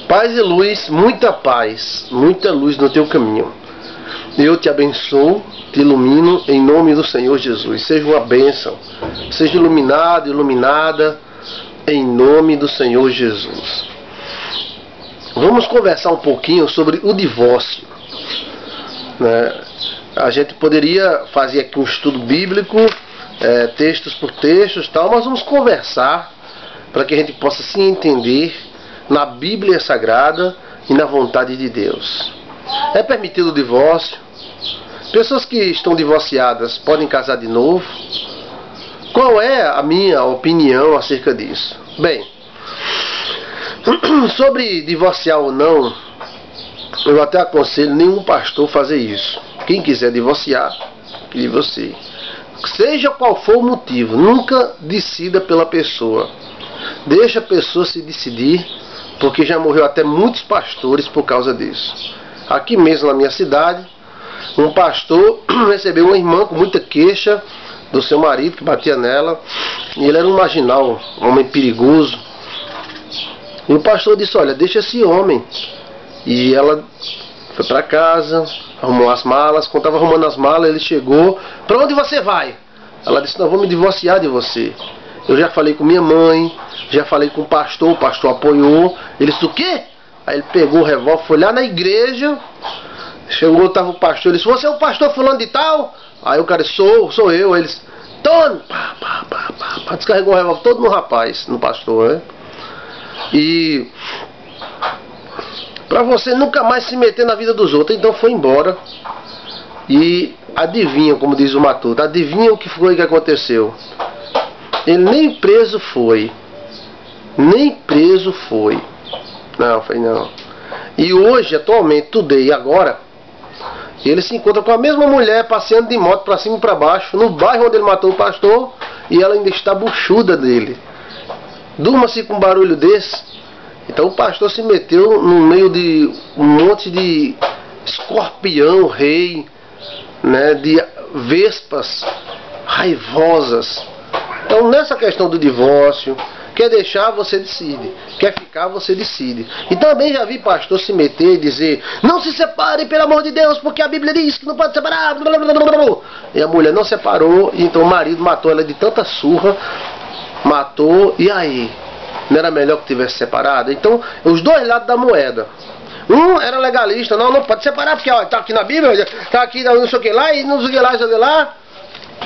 Paz e luz, muita luz no teu caminho. Eu te abençoo, te ilumino em nome do Senhor Jesus. Seja uma bênção, seja iluminado, iluminada em nome do Senhor Jesus. Vamos conversar um pouquinho sobre o divórcio, né? A gente poderia fazer aqui um estudo bíblico, textos por textos, tal, mas vamos conversar para que a gente possa se entender na Bíblia Sagrada e na vontade de Deus. É permitido o divórcio? Pessoas que estão divorciadas podem casar de novo? Qual é a minha opinião acerca disso? Bem, sobre divorciar ou não, eu até aconselho nenhum pastor fazer isso. Quem quiser divorciar, que divorcie. Seja qual for o motivo, nunca decida pela pessoa. Deixa a pessoa se decidir, porque já morreu até muitos pastores por causa disso. Aqui mesmo na minha cidade, um pastor recebeu uma irmã com muita queixa do seu marido que batia nela, e ele era um marginal, um homem perigoso. E o pastor disse: olha, deixa esse homem. E ela foi para casa, arrumou as malas. Quando estava arrumando as malas, ele chegou: para onde você vai? Ela disse: não, vou me divorciar de você. Eu já falei com minha mãe, já falei com o pastor apoiou. Ele disse: o quê? Aí ele pegou o revólver, foi lá na igreja, chegou, estava o pastor, ele disse: você é o pastor fulano de tal? Aí o cara disse: sou eu. Aí ele disse: tome! Descarregou o revólver todo no rapaz, no pastor, né? E para você nunca mais se meter na vida dos outros. Então foi embora. E adivinha, como diz o Matuto, adivinha o que foi que aconteceu? Ele nem preso foi. Nem preso foi. Não, foi não. E hoje, atualmente, today, agora, ele se encontra com a mesma mulher passeando de moto para cima e para baixo, no bairro onde ele matou o pastor, e ela ainda está buchuda dele. Durma-se com um barulho desse. Então o pastor se meteu no meio de um monte de escorpião, rei, né, de vespas raivosas. Então nessa questão do divórcio, quer deixar, você decide. Quer ficar, você decide. E também já vi pastor se meter e dizer: não se separe, pelo amor de Deus, porque a Bíblia diz que não pode separar. E a mulher não separou, e então o marido matou ela de tanta surra. Matou, e aí? Não era melhor que tivesse separado? Então, os dois lados da moeda. Um era legalista: não pode separar, porque está aqui na Bíblia, está aqui não sei o que lá, e não sei o que lá, não sei o que lá.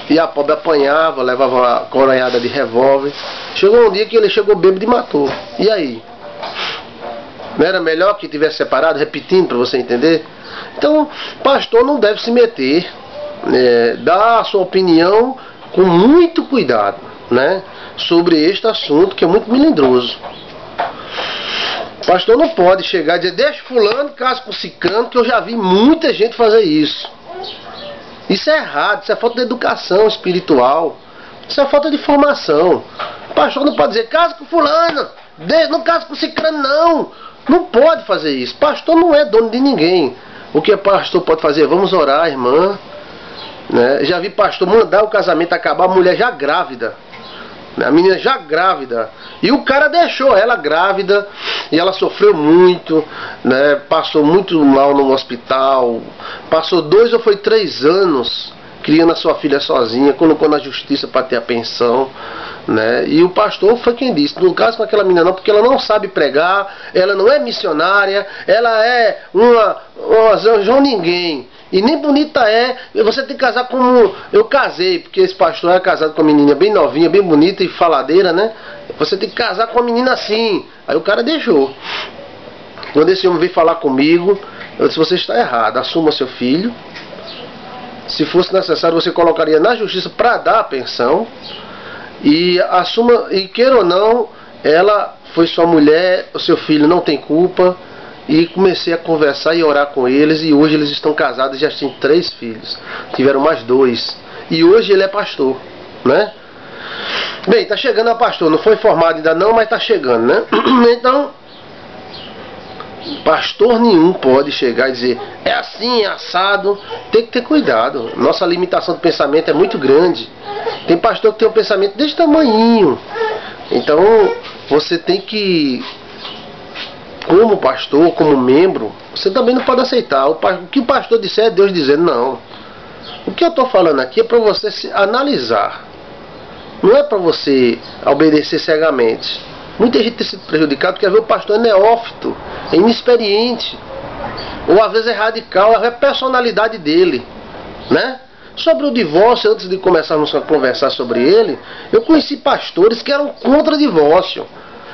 E a pobre apanhava, levava uma coronhada de revólver. Chegou um dia que ele chegou bêbado e matou. E aí? Não era melhor que tivesse separado? Repetindo para você entender. Então, pastor não deve se meter, dar a sua opinião com muito cuidado, né, sobre este assunto que é muito melindroso. Pastor não pode chegar e dizer: deixa fulano, casa com ciclano, que eu já vi muita gente fazer isso. Isso é errado, isso é falta de educação espiritual, isso é falta de formação. O pastor não pode dizer: casa com fulano, não casa com ciclano, não pode fazer isso. Pastor não é dono de ninguém. O que o pastor pode fazer? Vamos orar, irmã, né? Já vi pastor mandar o casamento acabar, a mulher já grávida, a menina já grávida, e o cara deixou ela grávida, e ela sofreu muito, né? Passou muito mal no hospital, passou 2 ou foi 3 anos criando a sua filha sozinha, colocou na justiça para ter a pensão, né? E o pastor foi quem disse: no caso com aquela menina não, porque ela não sabe pregar, ela não é missionária, ela é uma João ninguém. E nem bonita é. Você tem que casar como eu casei, porque esse pastor era casado com uma menina bem novinha, bem bonita e faladeira, né? Você tem que casar com uma menina assim. Aí o cara deixou. Quando esse homem veio falar comigo, eu disse: você está errado, assuma seu filho. Se fosse necessário, você colocaria na justiça para dar a pensão. E assuma, e queira ou não, ela foi sua mulher, o seu filho não tem culpa. E comecei a conversar e orar com eles, e hoje eles estão casados, já têm 3 filhos, tiveram mais 2, e hoje ele é pastor, né? Bem, tá chegando a pastor, não foi formado ainda não, mas tá chegando, né? Então, pastor nenhum pode chegar e dizer: é assim, é assado. Tem que ter cuidado, nossa limitação de pensamento é muito grande. Tem pastor que tem um pensamento desse tamanhinho. Então você tem que como pastor, como membro, você também não pode aceitar. O que o pastor disser é Deus dizendo, não. O que eu estou falando aqui é para você se analisar. Não é para você obedecer cegamente. Muita gente tem sido prejudicada porque às vezes o pastor é neófito, é inexperiente. Ou às vezes é radical, é a personalidade dele, né? Sobre o divórcio, antes de começarmos a conversar sobre ele, eu conheci pastores que eram contra divórcio.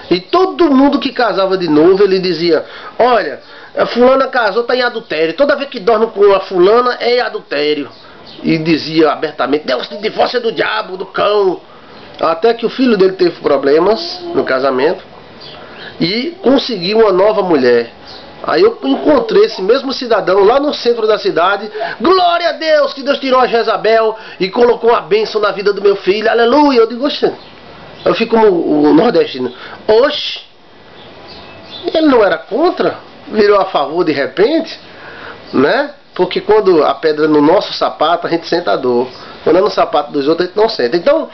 E todo mundo que casava de novo, ele dizia, olha, a fulana casou, está em adultério. Toda vez que dorme com a fulana é adultério. E dizia abertamente, Deus, de divórcio é do diabo, do cão. Até que o filho dele teve problemas no casamento e conseguiu uma nova mulher. Aí eu encontrei esse mesmo cidadão lá no centro da cidade. Glória a Deus, que Deus tirou a Jezabel e colocou a bênção na vida do meu filho. Aleluia. Eu digo, oxe, eu fico como o nordestino. Oxe, ele não era contra? Virou a favor de repente? Né? Porque quando a pedra é no nosso sapato, a gente sente a dor. Quando é no sapato dos outros, a gente não sente. Então,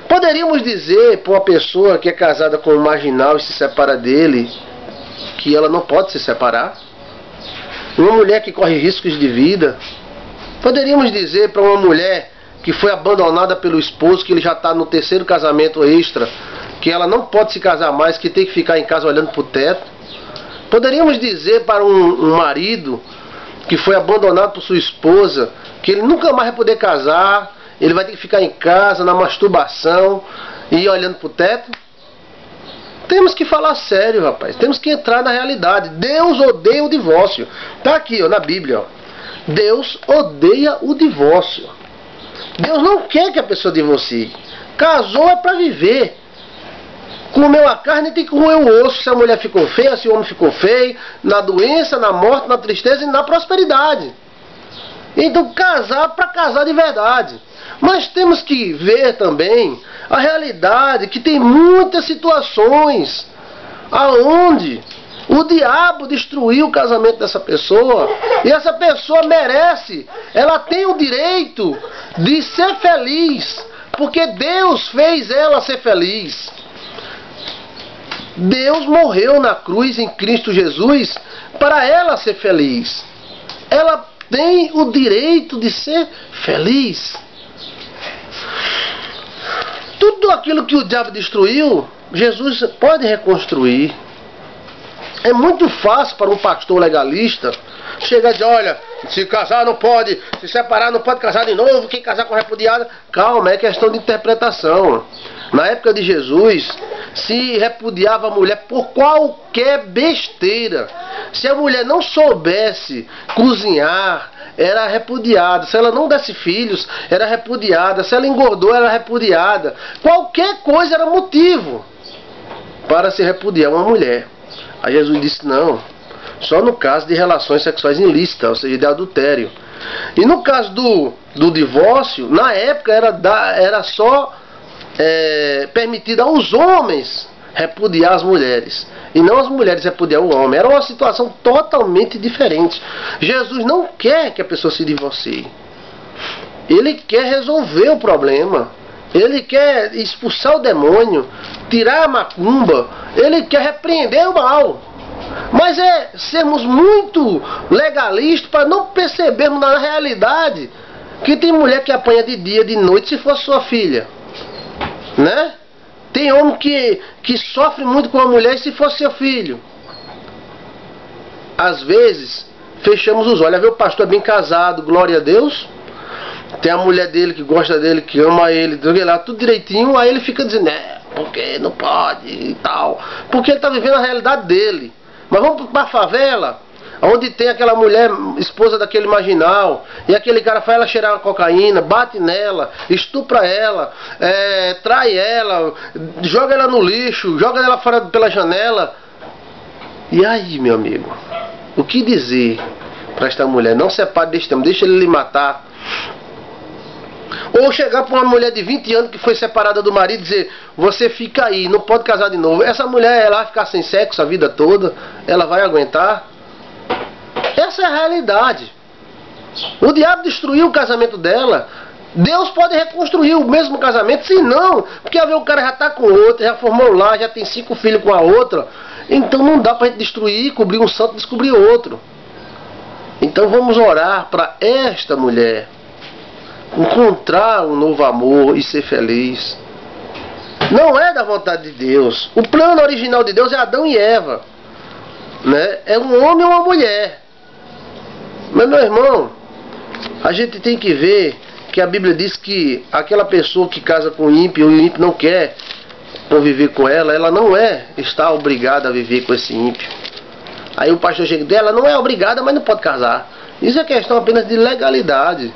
poderíamos dizer para uma pessoa que é casada com um marginal e se separa dele, que ela não pode se separar? Uma mulher que corre riscos de vida. Poderíamos dizer para uma mulher que foi abandonada pelo esposo, que ele já está no terceiro casamento extra, que ela não pode se casar mais, que tem que ficar em casa olhando para o teto? Poderíamos dizer para um marido que foi abandonado por sua esposa, que ele nunca mais vai poder casar, ele vai ter que ficar em casa, na masturbação e olhando para o teto? Temos que falar sério, rapaz. Temos que entrar na realidade. Deus odeia o divórcio. Está aqui, ó, na Bíblia. Ó. Deus odeia o divórcio. Deus não quer que a pessoa divorcie. Casou é para viver. Comeu a carne, tem que comer o osso. Se a mulher ficou feia, se o homem ficou feio, na doença, na morte, na tristeza e na prosperidade. Então casar para casar de verdade. Mas temos que ver também a realidade, que tem muitas situações aonde o diabo destruiu o casamento dessa pessoa, e essa pessoa merece, ela tem o direito de ser feliz, porque Deus fez ela ser feliz. Deus morreu na cruz em Cristo Jesus para ela ser feliz. Ela tem o direito de ser feliz. Tudo aquilo que o diabo destruiu, Jesus pode reconstruir. É muito fácil para um pastor legalista chegar e dizer, olha, se casar não pode, se separar não pode casar de novo, quem casar com repudiada. Calma, é questão de interpretação. Na época de Jesus, se repudiava a mulher por qualquer besteira. Se a mulher não soubesse cozinhar, era repudiada. Se ela não desse filhos, era repudiada. Se ela engordou, era repudiada. Qualquer coisa era motivo para se repudiar uma mulher. Aí Jesus disse, não, só no caso de relações sexuais ilícitas, ou seja, de adultério. E no caso do divórcio, na época era só permitido aos homens repudiar as mulheres, e não as mulheres repudiar o homem. Era uma situação totalmente diferente. Jesus não quer que a pessoa se divorcie. Ele quer resolver o problema. Ele quer expulsar o demônio, tirar a macumba. Ele quer repreender o mal. Mas é sermos muito legalistas para não percebermos na realidade que tem mulher que apanha de dia, de noite, se for sua filha, né? Tem homem que sofre muito com a mulher se for seu filho. Às vezes, fechamos os olhos. Vê, o pastor é bem casado, glória a Deus. Tem a mulher dele que gosta dele, que ama ele, tudo direitinho. Aí ele fica dizendo, porque não pode e tal. Porque ele está vivendo a realidade dele. Mas vamos para a favela, onde tem aquela mulher, esposa daquele marginal, e aquele cara faz ela cheirar cocaína, bate nela, estupra ela, trai ela, joga ela no lixo, joga ela fora pela janela. E aí, meu amigo, o que dizer para esta mulher? Não separe deste homem, deixa ele lhe matar. Ou chegar para uma mulher de 20 anos que foi separada do marido e dizer, você fica aí, não pode casar de novo. Essa mulher, ela vai ficar sem sexo a vida toda? Ela vai aguentar? Essa é a realidade. O diabo destruiu o casamento dela. Deus pode reconstruir o mesmo casamento, se não, porque o cara já está com outra, já formou lá, já tem 5 filhos com a outra, Então não dá para a gente destruir, cobrir um santo e descobrir outro. Então vamos orar para esta mulher encontrar um novo amor e ser feliz. Não é da vontade de Deus. O plano original de Deus é Adão e Eva, né? É um homem e uma mulher. Mas, meu irmão, a gente tem que ver que a Bíblia diz que aquela pessoa que casa com o ímpio e o ímpio não quer conviver com ela, ela não está obrigada a viver com esse ímpio. Aí o pastor chega e diz, ela não é obrigada, mas não pode casar. Isso é questão apenas de legalidade.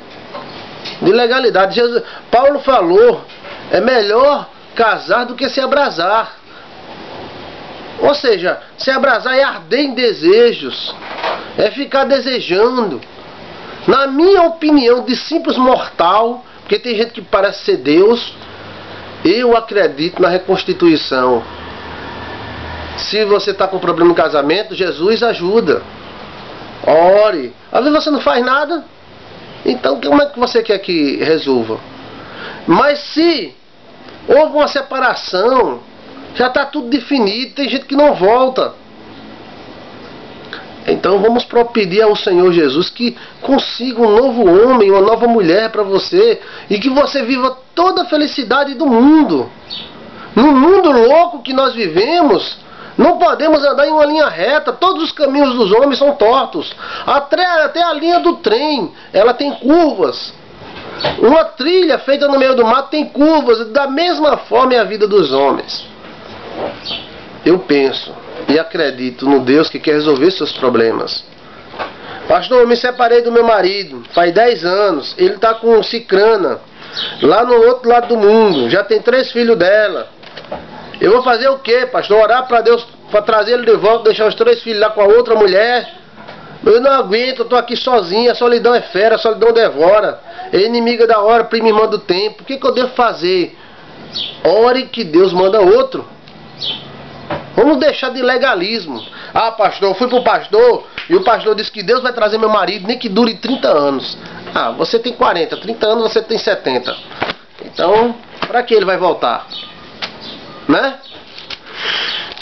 De legalidade. Paulo falou, é melhor casar do que se abrasar. Ou seja, se abrasar é arder em desejos, é ficar desejando. Na minha opinião, de simples mortal, porque tem gente que parece ser Deus, eu acredito na reconstituição. Se você está com problema no casamento, Jesus ajuda. Ore. Às vezes você não faz nada, então como é que você quer que resolva? Mas se houve uma separação, já está tudo definido, tem gente que não volta. Então vamos pedir ao Senhor Jesus que consiga um novo homem, uma nova mulher para você, e que você viva toda a felicidade do mundo. No mundo louco que nós vivemos, não podemos andar em uma linha reta, todos os caminhos dos homens são tortos. Até a linha do trem, ela tem curvas. Uma trilha feita no meio do mato tem curvas, da mesma forma é a vida dos homens. Eu penso e acredito no Deus que quer resolver seus problemas. Pastor, eu me separei do meu marido faz 10 anos, ele está com cicrana, lá no outro lado do mundo, já tem 3 filhos dela. Eu vou fazer o quê, pastor? Orar para Deus, para trazer ele de volta, deixar os 3 filhos lá com a outra mulher? Eu não aguento, eu estou aqui sozinho, a solidão é fera, a solidão devora, é inimiga da hora, prima irmã do tempo. O que eu devo fazer? Ore que Deus manda outro. Vamos deixar de legalismo. Ah, pastor, eu fui pro pastor e o pastor disse que Deus vai trazer meu marido, nem que dure 30 anos. Ah, você tem 40, 30 anos você tem 70. Então, para que ele vai voltar? Né?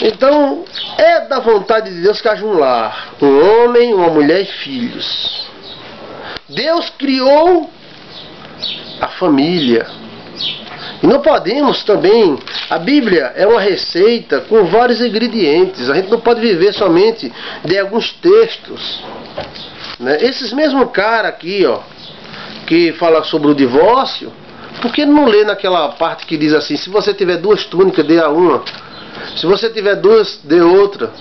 Então, é da vontade de Deus que haja um lar, um homem, uma mulher e filhos. Deus criou a família. E não podemos também, a Bíblia é uma receita com vários ingredientes. A gente não pode viver somente de alguns textos, né? Esses mesmo cara aqui, ó, que fala sobre o divórcio, por que não lê naquela parte que diz assim, se você tiver 2 túnicas, dê a uma. Se você tiver 2, dê outra.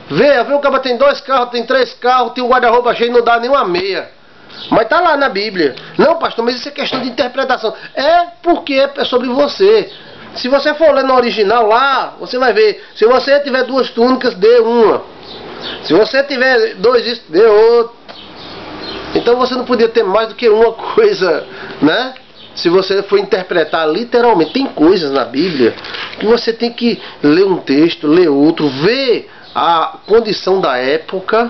Vê o cara tem 2 carros, tem 3 carros, tem um guarda-roupa cheio e não dá nem uma meia. Mas está lá na Bíblia. Não, pastor, mas isso é questão de interpretação. É porque é sobre você. Se você for ler no original lá, você vai ver. Se você tiver 2 túnicas, dê uma. Se você tiver 2 isso, dê outra. Então você não podia ter mais do que uma coisa, né? Se você for interpretar literalmente. Tem coisas na Bíblia que você tem que ler um texto, ler outro, ver a condição da época,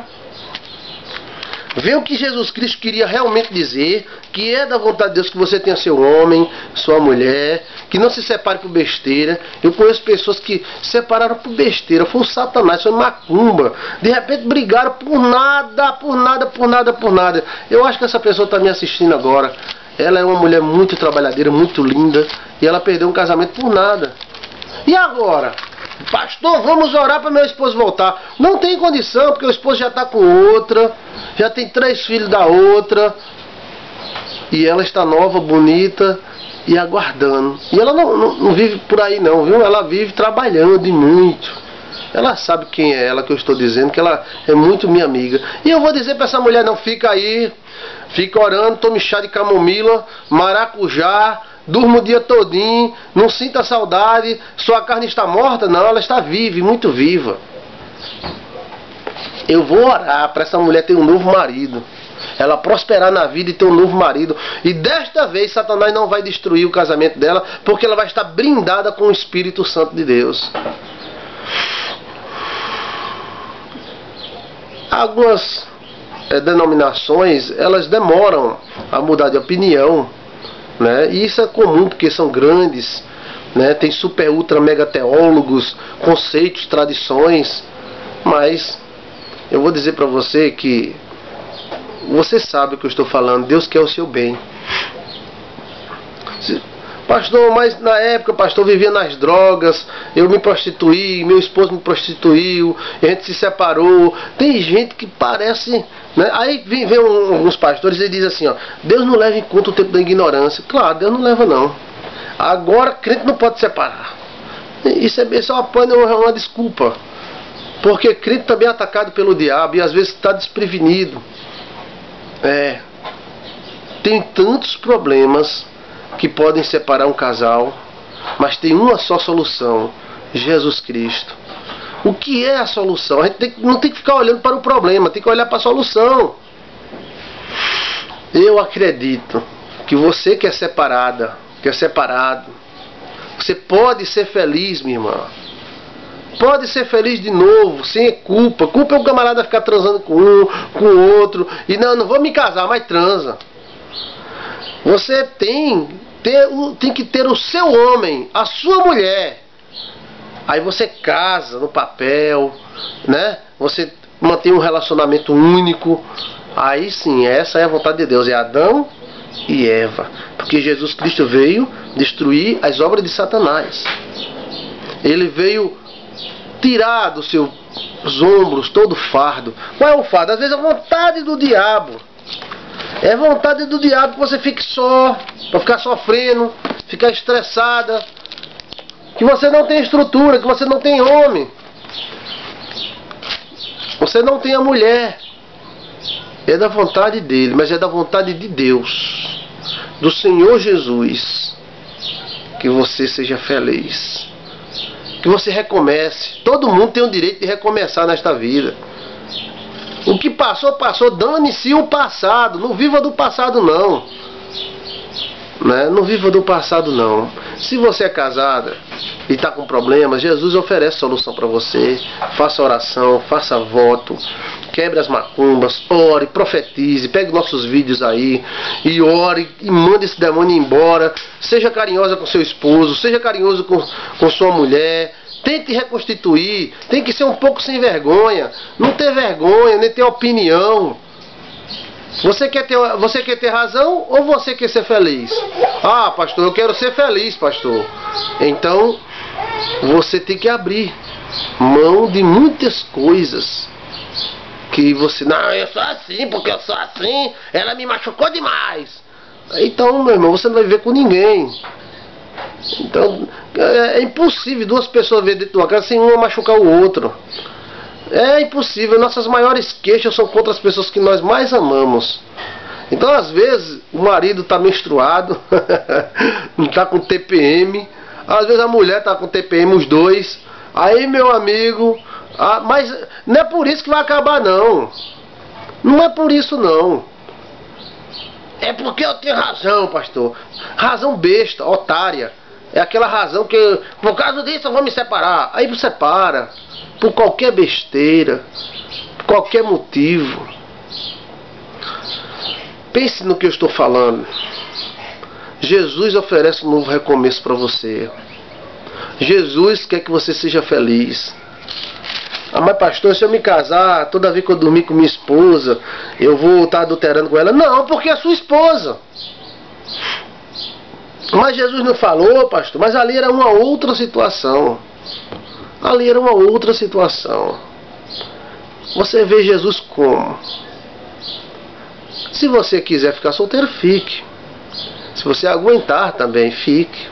ver o que Jesus Cristo queria realmente dizer, que é da vontade de Deus que você tenha seu homem, sua mulher, que não se separe por besteira. Eu conheço pessoas que se separaram por besteira, foi o Satanás, foi macumba, de repente brigaram por nada, por nada, por nada, por nada. Eu acho que essa pessoa está me assistindo agora, ela é uma mulher muito trabalhadeira, muito linda, e ela perdeu um casamento por nada. E agora? Pastor, vamos orar para meu esposo voltar. Não tem condição, porque o esposo já está com outra, já tem 3 filhos da outra, e ela está nova, bonita e aguardando. E ela não vive por aí não, viu? Ela vive trabalhando e muito. Ela sabe quem é ela que eu estou dizendo, que ela é muito minha amiga. E eu vou dizer para essa mulher, não, fica aí, fica orando, tome chá de camomila, maracujá, durma o dia todinho, não sinta saudade, sua carne está morta. Não, ela está viva e muito viva. Eu vou orar para essa mulher ter um novo marido, ela prosperar na vida e ter um novo marido. E desta vez Satanás não vai destruir o casamento dela, porque ela vai estar blindada com o Espírito Santo de Deus. Algumas denominações, elas demoram a mudar de opinião, né? E isso é comum porque são grandes, né? Tem super, ultra, mega teólogos, conceitos, tradições, mas eu vou dizer para você que você sabe o que eu estou falando. Deus quer o seu bem. Pastor, mas na época, pastor, eu vivia nas drogas, eu me prostituí, meu esposo me prostituiu, a gente se separou. Tem gente que parece, né? Aí vem uns pastores e dizem assim, ó, Deus não leva em conta o tempo da ignorância. Claro, Deus não leva não. Agora, crente não pode separar. Isso é uma desculpa. Porque crente também é atacado pelo diabo e às vezes está desprevenido. Tem tantos problemas que podem separar um casal, mas tem uma só solução: Jesus Cristo. O que é a solução? A gente não tem que ficar olhando para o problema, tem que olhar para a solução. Eu acredito que você que é separada, que é separado, você pode ser feliz, minha irmã. Pode ser feliz de novo, sem culpa. Culpa é o camarada ficar transando com um, com o outro, e não vou me casar, mas transa. Você tem que ter o seu homem, a sua mulher. Aí você casa no papel, né? Você mantém um relacionamento único. Aí sim, essa é a vontade de Deus. É Adão e Eva. Porque Jesus Cristo veio destruir as obras de Satanás. Ele veio tirar dos seus ombros todo o fardo. Qual é o fardo? Às vezes é a vontade do diabo. É vontade do diabo que você fique só, para ficar sofrendo, ficar estressada, que você não tem estrutura, que você não tem homem, você não tem a mulher. É da vontade dele, mas é da vontade de Deus, do Senhor Jesus, que você seja feliz, que você recomece. Todo mundo tem o direito de recomeçar nesta vida. O que passou, passou. Dane-se o passado. Não viva do passado, não. Né? Não viva do passado, não. Se você é casada e está com problemas, Jesus oferece solução para você. Faça oração, faça voto, quebre as macumbas, ore, profetize, pegue nossos vídeos aí e ore e mande esse demônio embora. Seja carinhosa com seu esposo, seja carinhoso com sua mulher. Tente reconstituir, tem que ser um pouco sem vergonha, não ter vergonha, nem ter opinião. Você quer ter razão ou você quer ser feliz? Ah, pastor, eu quero ser feliz, pastor. Então, você tem que abrir mão de muitas coisas que você... Não, eu sou assim, porque eu sou assim, ela me machucou demais. Então, meu irmão, você não vai viver com ninguém. Então, é impossível duas pessoas verem dentro de uma casa sem uma machucar o outro. É impossível. Nossas maiores queixas são contra as pessoas que nós mais amamos. Então, às vezes, o marido está menstruado, não está com TPM. Às vezes a mulher está com TPM, os dois. Aí, meu amigo, mas não é por isso que vai acabar, não. Não é por isso, não. É porque eu tenho razão, pastor. Razão besta, otária. É aquela razão que, por causa disso, eu vou me separar. Aí você separa, por qualquer besteira, por qualquer motivo. Pense no que eu estou falando. Jesus oferece um novo recomeço para você. Jesus quer que você seja feliz. Ah, mas pastor, se eu me casar, toda vez que eu dormir com minha esposa, eu vou estar adulterando com ela? Não, porque é sua esposa. Mas Jesus não falou, pastor, mas ali era uma outra situação. Ali era uma outra situação. Você vê Jesus como? Se você quiser ficar solteiro, fique. Se você aguentar também, fique.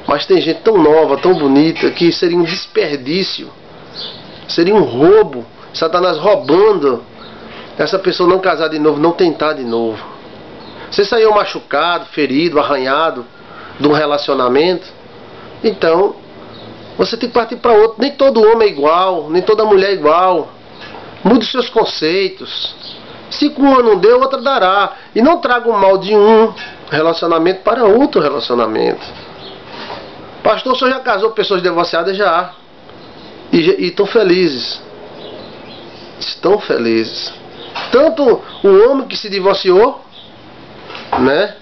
Mas tem gente tão nova, tão bonita, que seria um desperdício. Seria um roubo. Satanás roubando essa pessoa não casar de novo, não tentar de novo. Você saiu machucado, ferido, arranhado de um relacionamento. Então, você tem que partir para outro. Nem todo homem é igual, nem toda mulher é igual. Mude os seus conceitos. Se com uma não deu, outra dará. E não traga o mal de um relacionamento para outro relacionamento. Pastor, o senhor já casou pessoas divorciadas? Já. E estão felizes. Estão felizes. Tanto o homem que se divorciou, né?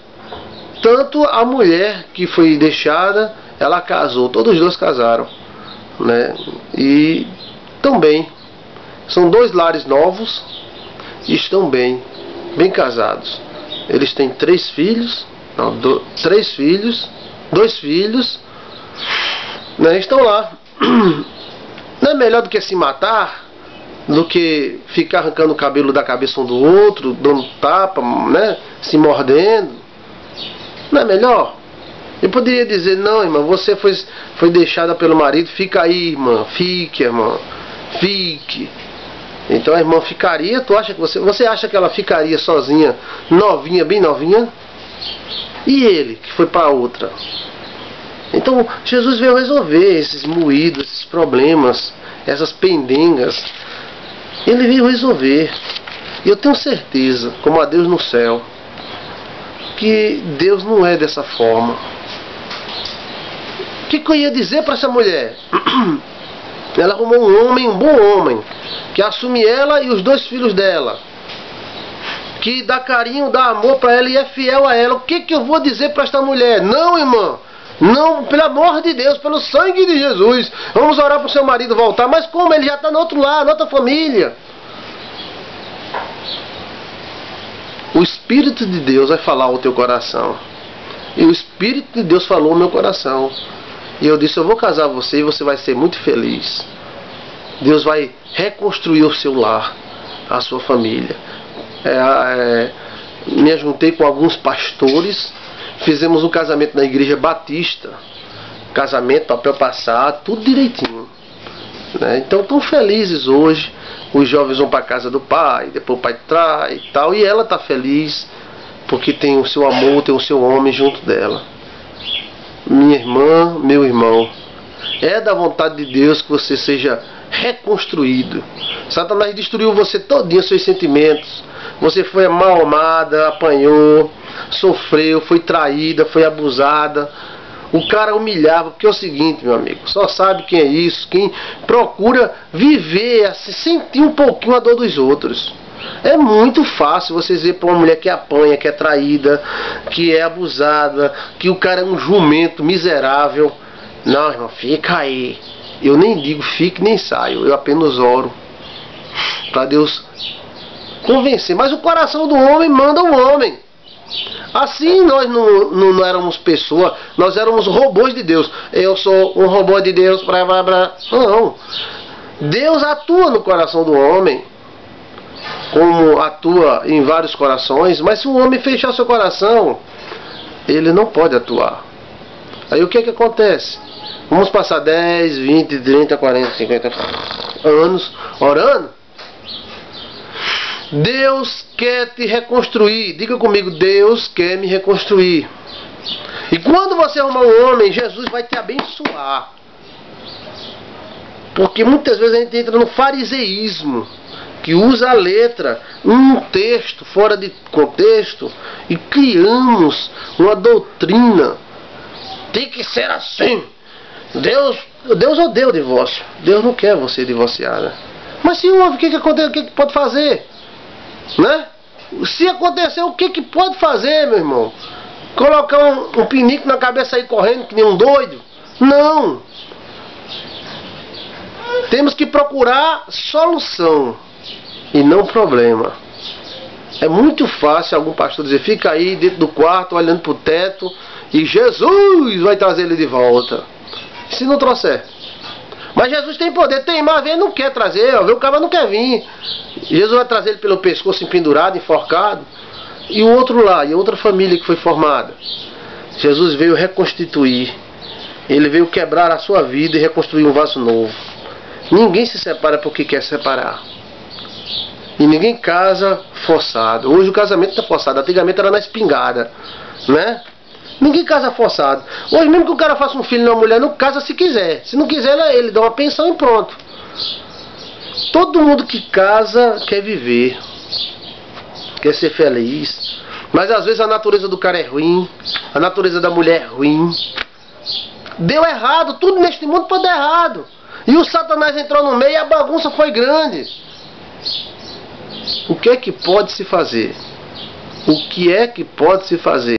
Tanto a mulher que foi deixada, ela casou, todos os dois casaram, né? E estão bem. São dois lares novos e estão bem casados. Eles têm três filhos, dois filhos, né? Estão lá. Não é melhor do que se matar, do que ficar arrancando o cabelo da cabeça um do outro, dando tapa, né? Se mordendo. Não é melhor? Eu poderia dizer: não, irmã, você foi deixada pelo marido, fica aí, irmã, fique, irmã, fique. Então a irmã ficaria. Tu acha que você acha que ela ficaria sozinha, novinha, bem novinha? E ele, que foi para outra? Então Jesus veio resolver esses moídos, esses problemas, essas pendengas. Ele veio resolver. E eu tenho certeza, como a Deus no céu, que Deus não é dessa forma. O que eu ia dizer para essa mulher? Ela arrumou um homem, um bom homem, que assume ela e os dois filhos dela, que dá carinho, dá amor para ela e é fiel a ela. O que eu vou dizer para esta mulher? Não, irmã, não, pelo amor de Deus, pelo sangue de Jesus, vamos orar para o seu marido voltar. Mas como? Ele já está no outro lado, na outra família. O Espírito de Deus vai falar ao teu coração. E o Espírito de Deus falou ao meu coração. E eu disse: eu vou casar você e você vai ser muito feliz. Deus vai reconstruir o seu lar, a sua família. Me juntei com alguns pastores, fizemos um casamento na igreja batista. Casamento, papel passado, tudo direitinho, né? Então estão felizes hoje. Os jovens vão para a casa do pai, depois o pai traz e tal. E ela está feliz porque tem o seu amor, tem o seu homem junto dela. Minha irmã, meu irmão, é da vontade de Deus que você seja reconstruído. Satanás destruiu você todinho, seus sentimentos. Você foi mal amada, apanhou, sofreu, foi traída, foi abusada. O cara humilhava, porque é o seguinte, meu amigo, só sabe quem é isso, quem procura viver, se sentir um pouquinho a dor dos outros. É muito fácil vocês ver para uma mulher que apanha, que é traída, que é abusada, que o cara é um jumento miserável. Não, irmão, fica aí. Eu nem digo fique nem saio, eu apenas oro para Deus convencer. Mas o coração do homem manda o homem. Assim nós não éramos pessoas, nós éramos robôs de Deus. Eu sou um robô de Deus, blá blá blá. Não. Deus atua no coração do homem, como atua em vários corações. Mas se o homem fechar seu coração, ele não pode atuar. Aí o que acontece? Vamos passar 10, 20, 30, 40, 50 anos orando. Deus quer te reconstruir. Diga comigo: Deus quer me reconstruir. E quando você arrumar um homem, Jesus vai te abençoar. Porque muitas vezes a gente entra no fariseísmo, que usa a letra, um texto fora de contexto, e criamos uma doutrina. Tem que ser assim. Deus odeia o divórcio. Deus não quer você divorciada. Mas se houve, o que acontece? O que pode fazer? Né? Se acontecer, o que pode fazer, meu irmão? Colocar um pinico na cabeça e sair correndo que nem um doido? Não. Temos que procurar solução e não problema. É muito fácil algum pastor dizer: fica aí dentro do quarto olhando para o teto e Jesus vai trazer ele de volta. E se não trouxer? Mas Jesus tem poder, tem, mas ele não quer trazer, ó, o cara não quer vir. Jesus vai trazer ele pelo pescoço pendurado, enforcado. E o outro lá, e a outra família que foi formada. Jesus veio reconstituir. Ele veio quebrar a sua vida e reconstruir um vaso novo. Ninguém se separa porque quer separar. E ninguém casa forçado. Hoje o casamento está forçado, antigamente era na espingarda, né? Ninguém casa forçado. Hoje mesmo que o cara faça um filho na mulher, não casa se quiser. Se não quiser, ele dá uma pensão e pronto. Todo mundo que casa quer viver, quer ser feliz. Mas às vezes a natureza do cara é ruim, a natureza da mulher é ruim. Deu errado, tudo neste mundo pode dar errado. E o Satanás entrou no meio e a bagunça foi grande. O que é que pode se fazer? O que é que pode se fazer?